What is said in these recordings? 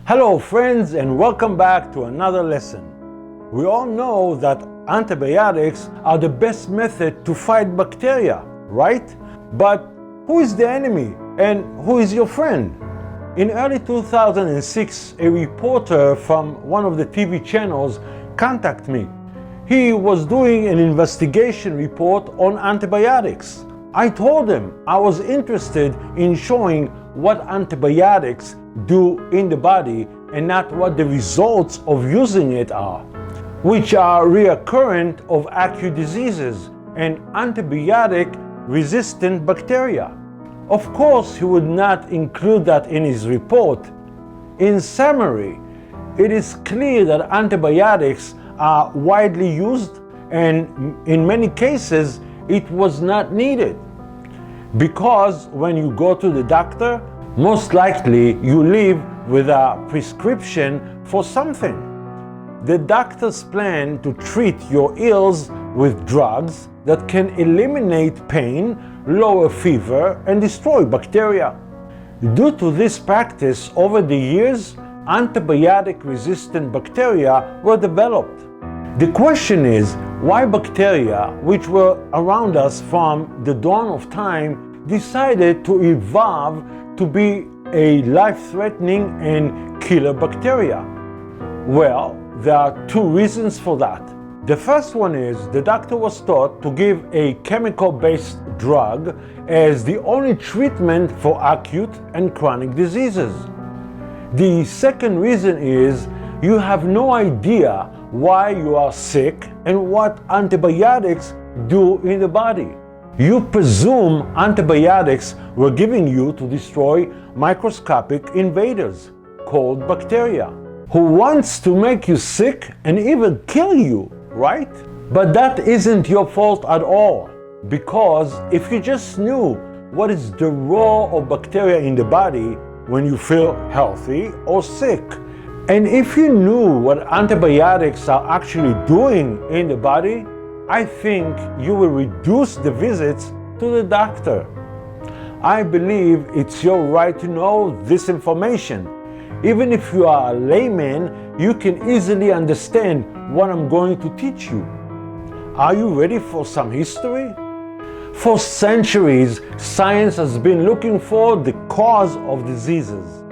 Hello friends, and welcome back to another lesson. We all know that antibiotics are the best method to fight bacteria, right? But who is the enemy and who is your friend? In early 2006, a reporter from one of the TV channels contacted me. He was doing an investigation report on antibiotics. I told him I was interested in showing what antibiotics do in the body and not what the results of using it are, which are reoccurrent of acute diseases and antibiotic-resistant bacteria. Of course, he would not include that in his report. In summary, it is clear that antibiotics are widely used, and in many cases it was not needed. Because when you go to the doctor, most likely you leave with a prescription for something. The doctor's plan to treat your ills with drugs that can eliminate pain, lower fever, and destroy bacteria. Due to this practice, over the years, antibiotic-resistant bacteria were developed. The question is, why bacteria, which were around us from the dawn of time, decided to evolve to be a life-threatening and killer bacteria? Well, there are two reasons for that. The first one is the doctor was taught to give a chemical-based drug as the only treatment for acute and chronic diseases. The second reason is you have no idea why you are sick and what antibiotics do in the body. You presume antibiotics were given you to destroy microscopic invaders called bacteria, who wants to make you sick and even kill you, right? But that isn't your fault at all, because if you just knew what is the role of bacteria in the body when you feel healthy or sick, and if you knew what antibiotics are actually doing in the body, I think you will reduce the visits to the doctor. I believe it's your right to know this information. Even if you are a layman, you can easily understand what I'm going to teach you. Are you ready for some history? For centuries, science has been looking for the cause of diseases.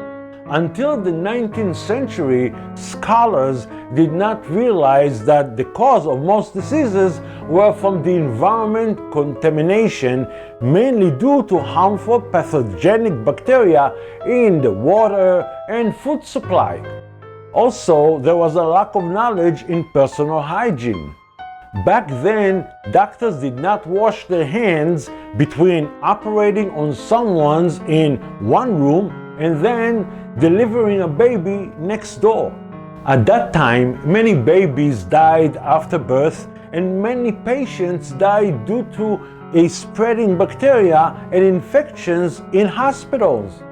Until the 19th century, scholars did not realize that the cause of most diseases were from the environment contamination, mainly due to harmful pathogenic bacteria in the water and food supply. Also, there was a lack of knowledge in personal hygiene. Back then, doctors did not wash their hands between operating on someone's in one room and then delivering a baby next door. At that time, many babies died after birth, and many patients died due to a spreading bacteria and infections in hospitals.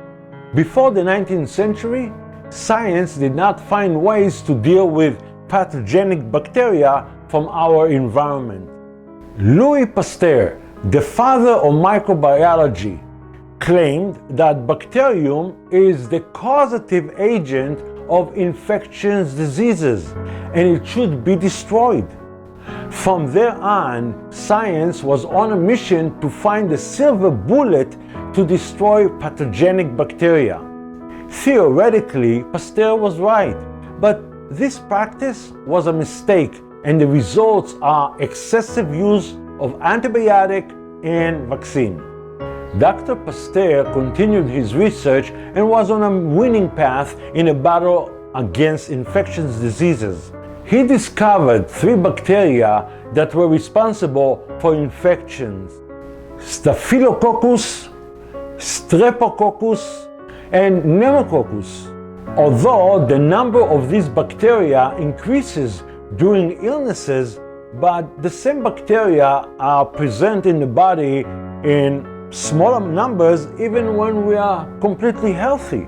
Before the 19th century, science did not find ways to deal with pathogenic bacteria from our environment. Louis Pasteur, the father of microbiology, claimed that bacterium is the causative agent of infectious diseases and it should be destroyed. From there on, science was on a mission to find the silver bullet to destroy pathogenic bacteria. Theoretically, Pasteur was right, but this practice was a mistake, and the results are excessive use of antibiotic and vaccine. Dr. Pasteur continued his research and was on a winning path in a battle against infectious diseases. He discovered 3 bacteria that were responsible for infections: Staphylococcus, Streptococcus, and Pneumococcus. Although the number of these bacteria increases during illnesses, but the same bacteria are present in the body in smaller numbers even when we are completely healthy.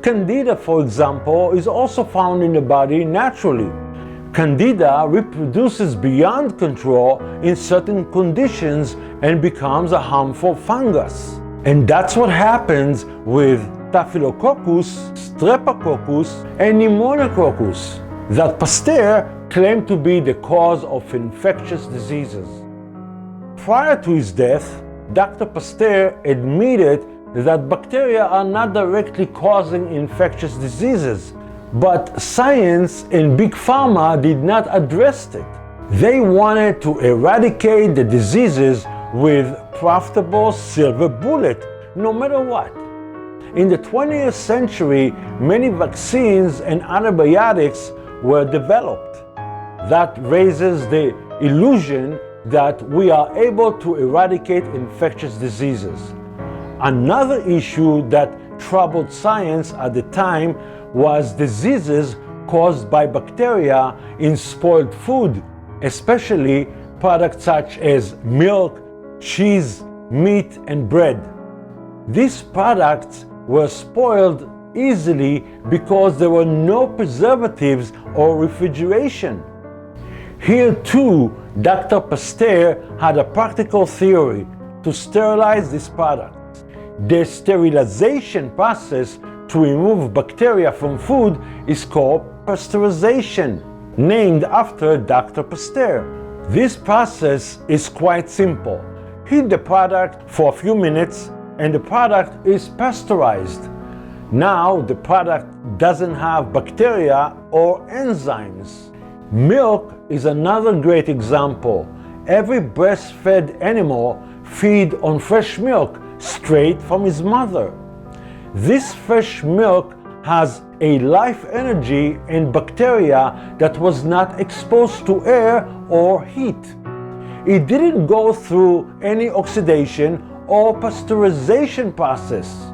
Candida, for example, is also found in the body naturally. Candida reproduces beyond control in certain conditions and becomes a harmful fungus. And that's what happens with Staphylococcus, Streptococcus, and Pneumococcus that Pasteur claimed to be the cause of infectious diseases. Prior to his death, Dr. Pasteur admitted that bacteria are not directly causing infectious diseases, but science and Big Pharma did not address it. They wanted to eradicate the diseases with profitable silver bullet, no matter what. In the 20th century, many vaccines and antibiotics were developed. That raises the illusion that we are able to eradicate infectious diseases. Another issue that troubled science at the time was diseases caused by bacteria in spoiled food, especially products such as milk, cheese, meat, and bread. These products were spoiled easily because there were no preservatives or refrigeration. Here too, Dr. Pasteur had a practical theory to sterilize these products. The sterilization process to remove bacteria from food is called pasteurization, named after Dr. Pasteur. This process is quite simple. Heat the product for a few minutes and the product is pasteurized. Now the product doesn't have bacteria or enzymes. Milk is another great example. Every breastfed animal feeds on fresh milk straight from his mother. This fresh milk has a life energy and bacteria that was not exposed to air or heat. It didn't go through any oxidation or pasteurization process.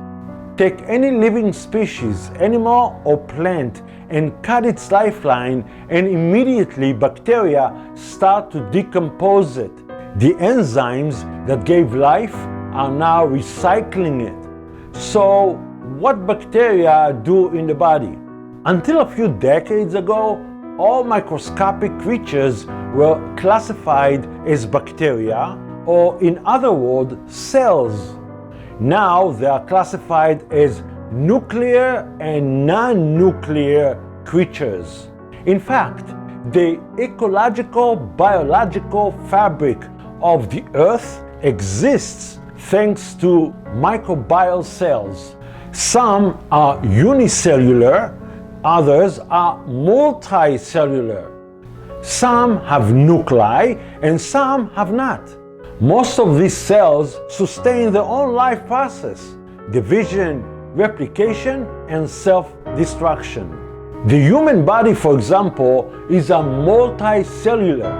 Take any living species, animal or plant, and cut its lifeline, and immediately bacteria start to decompose it. The enzymes that gave life are now recycling it. So what bacteria do in the body? Until a few decades ago, all microscopic creatures were classified as bacteria, or in other words, cells. Now they are classified as nuclear and non-nuclear creatures. In fact, the ecological biological fabric of the earth exists thanks to microbial cells. Some are unicellular, others are multicellular. Some have nuclei and some have not. Most of these cells sustain their own life process: division, replication, and self-destruction. The human body, for example, is a multicellular.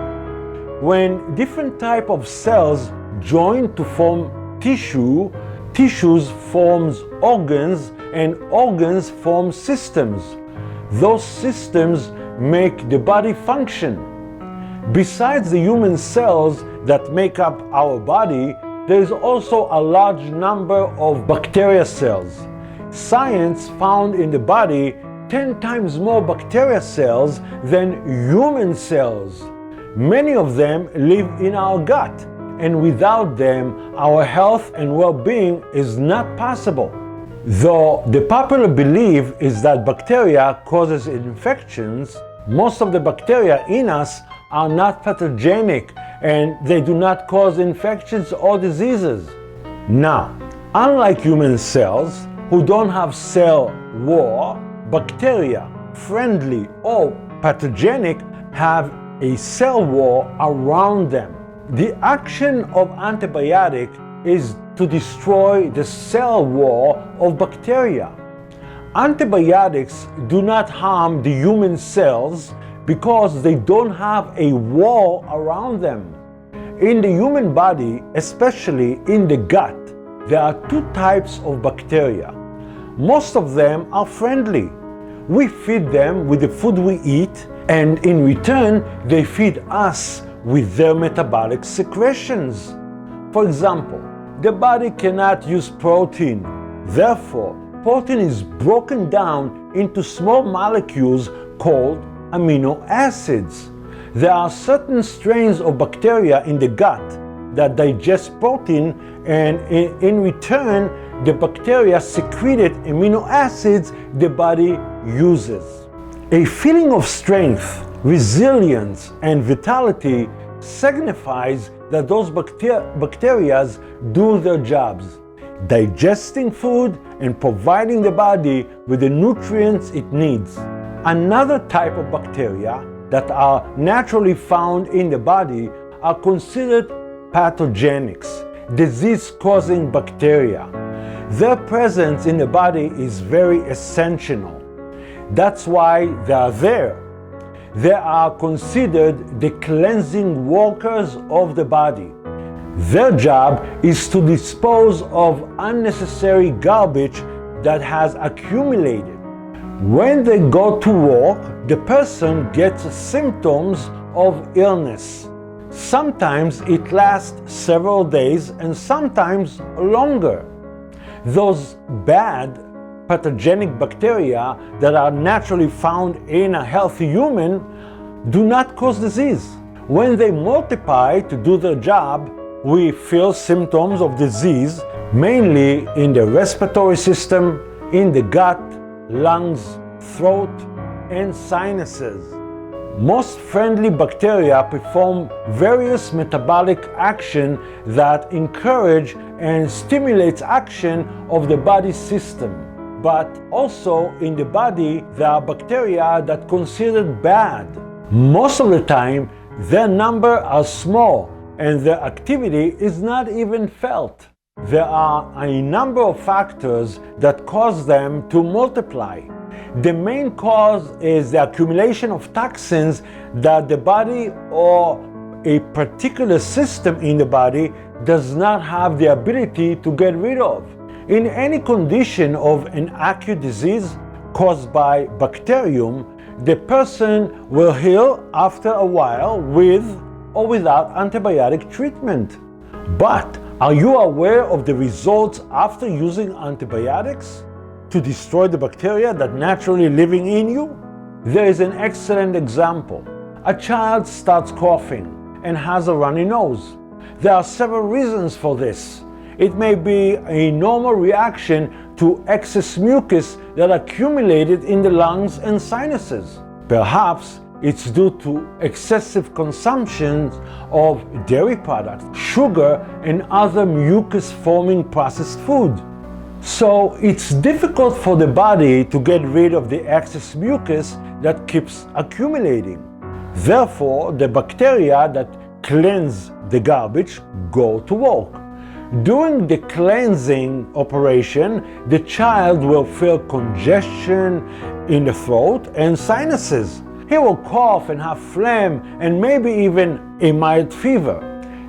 When different types of cells join to form tissue, tissues forms organs, and organs form systems. Those systems make the body function. Besides the human cells that make up our body, there is also a large number of bacteria cells. Science found in the body 10 times more bacteria cells than human cells. Many of them live in our gut, and without them, our health and well-being is not possible. Though the popular belief is that bacteria causes infections, most of the bacteria in us are not pathogenic and they do not cause infections or diseases. Now, unlike human cells who don't have cell wall, bacteria, friendly or pathogenic, have a cell wall around them. The action of antibiotic is to destroy the cell wall of bacteria. Antibiotics do not harm the human cells because they don't have a wall around them. In the human body, especially in the gut, there are two types of bacteria. Most of them are friendly. We feed them with the food we eat, and in return, they feed us with their metabolic secretions. For example, the body cannot use protein. Therefore, protein is broken down into small molecules called amino acids. There are certain strains of bacteria in the gut that digest protein, and in return the bacteria secreted amino acids the body uses. A feeling of strength, resilience, and vitality signifies that those bacteria do their jobs, digesting food and providing the body with the nutrients it needs. Another type of bacteria that are naturally found in the body are considered pathogenics, disease-causing bacteria. Their presence in the body is very essential. That's why they are there. They are considered the cleansing workers of the body. Their job is to dispose of unnecessary garbage that has accumulated. When they go to work, the person gets symptoms of illness. Sometimes it lasts several days and sometimes longer. Those bad pathogenic bacteria that are naturally found in a healthy human do not cause disease. When they multiply to do their job, we feel symptoms of disease, mainly in the respiratory system, in the gut, lungs, throat, and sinuses. Most friendly bacteria perform various metabolic action that encourage and stimulates action of the body system. But also in the body, there are bacteria that are considered bad. Most of the time, their number are small and their activity is not even felt. There are a number of factors that cause them to multiply. The main cause is the accumulation of toxins that the body or a particular system in the body does not have the ability to get rid of. In any condition of an acute disease caused by bacterium, the person will heal after a while with or without antibiotic treatment. But are you aware of the results after using antibiotics to destroy the bacteria that naturally living in you? There is an excellent example. A child starts coughing and has a runny nose. There are several reasons for this. It may be a normal reaction to excess mucus that accumulated in the lungs and sinuses. Perhaps it's due to excessive consumption of dairy products, sugar, and other mucus-forming processed food. So it's difficult for the body to get rid of the excess mucus that keeps accumulating. Therefore, the bacteria that cleanse the garbage go to work. During the cleansing operation, the child will feel congestion in the throat and sinuses. He will cough and have phlegm and maybe even a mild fever.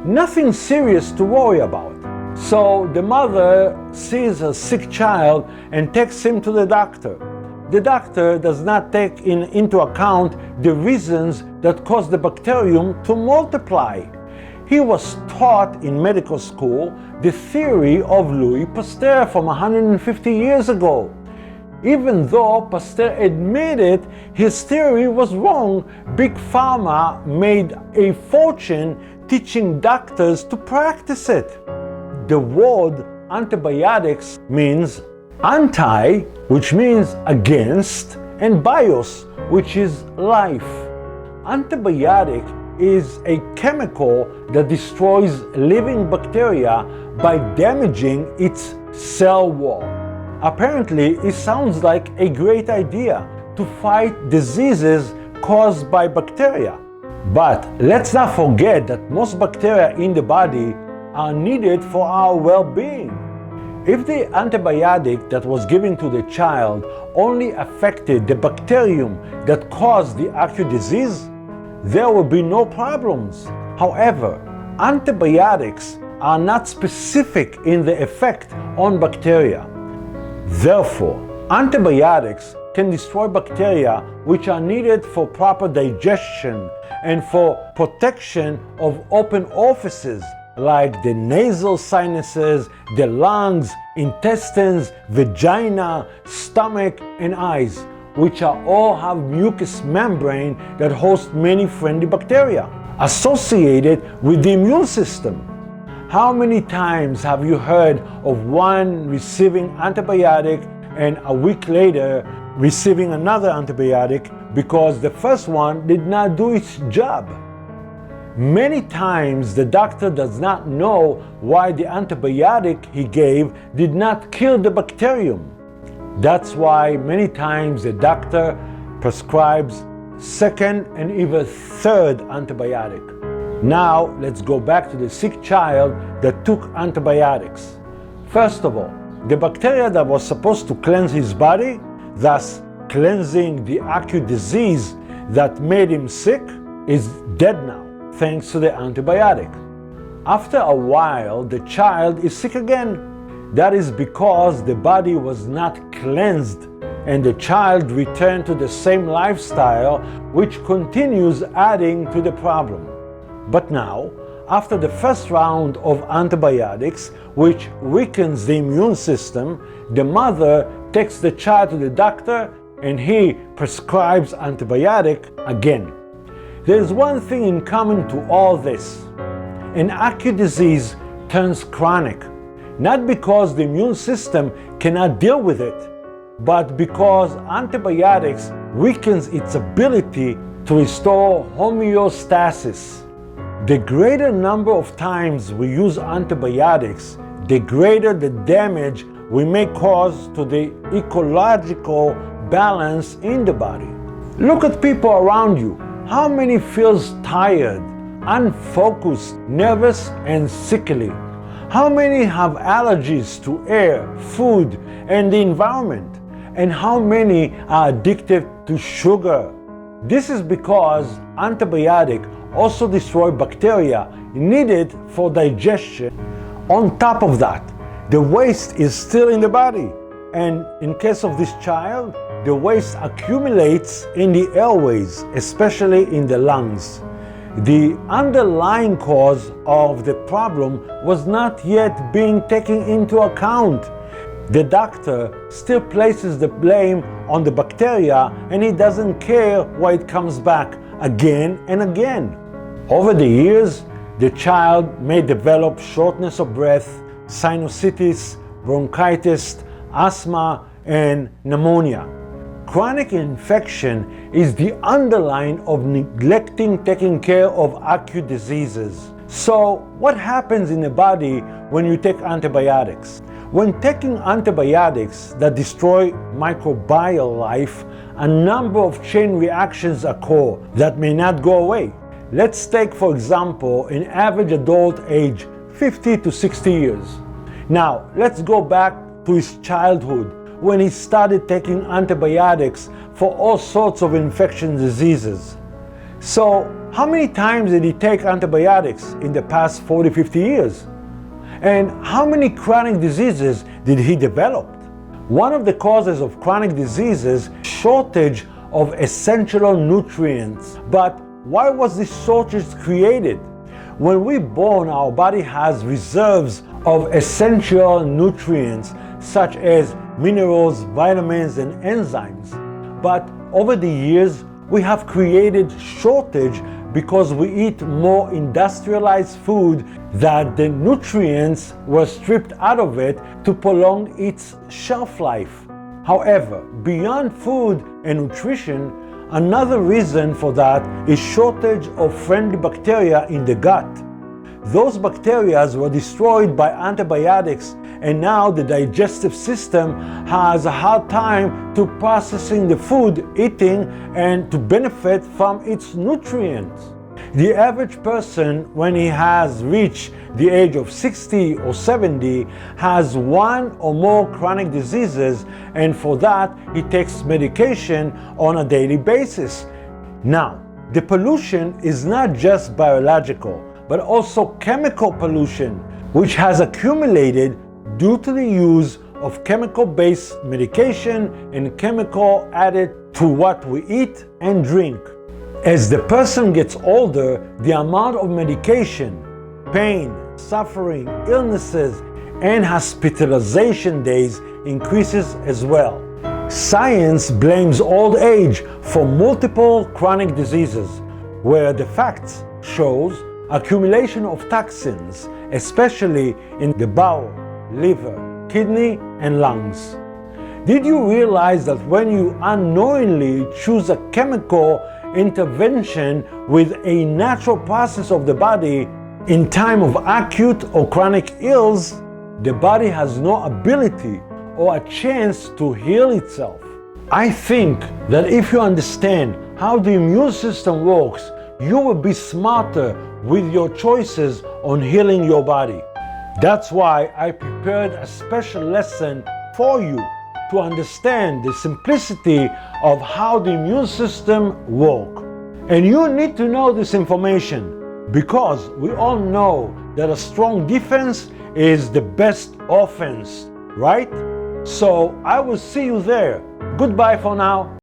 Nothing serious to worry about. So the mother sees her sick child and takes him to the doctor. The doctor does not take into account the reasons that cause the bacterium to multiply. He was taught in medical school the theory of Louis Pasteur from 150 years ago. Even though Pasteur admitted his theory was wrong, Big Pharma made a fortune teaching doctors to practice it. The word antibiotics means anti, which means against, and bios, which is life. Antibiotic is a chemical that destroys living bacteria by damaging its cell wall. Apparently, it sounds like a great idea to fight diseases caused by bacteria. But let's not forget that most bacteria in the body are needed for our well-being. If the antibiotic that was given to the child only affected the bacterium that caused the acute disease, there will be no problems. However, antibiotics are not specific in the effect on bacteria. Therefore, antibiotics can destroy bacteria which are needed for proper digestion and for protection of open orifices like the nasal sinuses, the lungs, intestines, vagina, stomach, and eyes, which all have mucous membrane that hosts many friendly bacteria associated with the immune system. How many times have you heard of one receiving antibiotic and a week later receiving another antibiotic because the first one did not do its job? Many times the doctor does not know why the antibiotic he gave did not kill the bacterium. That's why many times the doctor prescribes second and even third antibiotic. Now let's go back to the sick child that took antibiotics. First of all, the bacteria that was supposed to cleanse his body, thus cleansing the acute disease that made him sick, is dead now, thanks to the antibiotic. After a while, the child is sick again. That is because the body was not cleansed and the child returned to the same lifestyle, which continues adding to the problem. But now, after the first round of antibiotics, which weakens the immune system, the mother takes the child to the doctor and he prescribes antibiotic again. There is one thing in common to all this. An acute disease turns chronic, not because the immune system cannot deal with it, but because antibiotics weakens its ability to restore homeostasis. The greater number of times we use antibiotics, the greater the damage we may cause to the ecological balance in the body. Look at people around you. How many feels tired, unfocused, nervous, and sickly? How many have allergies to air, food, and the environment? And how many are addicted to sugar? This is because antibiotics also destroy bacteria needed for digestion. On top of that, the waste is still in the body. And in case of this child, the waste accumulates in the airways, especially in the lungs. The underlying cause of the problem was not yet being taken into account. The doctor still places the blame on the bacteria and he doesn't care why it comes back again and again. Over the years, the child may develop shortness of breath, sinusitis, bronchitis, asthma, and pneumonia. Chronic infection is the underline of neglecting taking care of acute diseases. So, what happens in the body when you take antibiotics? When taking antibiotics that destroy microbial life, a number of chain reactions occur that may not go away. Let's take, for example, an average adult age 50 to 60 years. Now, let's go back to his childhood when he started taking antibiotics for all sorts of infectious diseases. So, how many times did he take antibiotics in the past 40, 50 years? And how many chronic diseases did he develop? One of the causes of chronic diseases is shortage of essential nutrients. But why was this shortage created? When we're born, our body has reserves of essential nutrients such as minerals, vitamins, and enzymes. But over the years, we have created shortage because we eat more industrialized food that the nutrients were stripped out of it to prolong its shelf life. However, beyond food and nutrition, another reason for that is shortage of friendly bacteria in the gut. Those bacteria were destroyed by antibiotics, and now the digestive system has a hard time to processing the food eating and to benefit from its nutrients. The average person, when he has reached the age of 60 or 70, has one or more chronic diseases, and for that he takes medication on a daily basis. Now, the pollution is not just biological, but also chemical pollution, which has accumulated due to the use of chemical-based medication and chemical added to what we eat and drink. As the person gets older, the amount of medication, pain, suffering, illnesses, and hospitalization days increases as well. Science blames old age for multiple chronic diseases, where the facts shows accumulation of toxins especially in the bowel, liver, kidney, and lungs. Did you realize that when you unknowingly choose a chemical intervention with a natural process of the body in time of acute or chronic ills, the body has no ability or a chance to heal itself? I think that if you understand how the immune system works, you will be smarter with your choices on healing your body. That's why I prepared a special lesson for you to understand the simplicity of how the immune system works. And you need to know this information because we all know that a strong defense is the best offense, right? So I will see you there. Goodbye for now.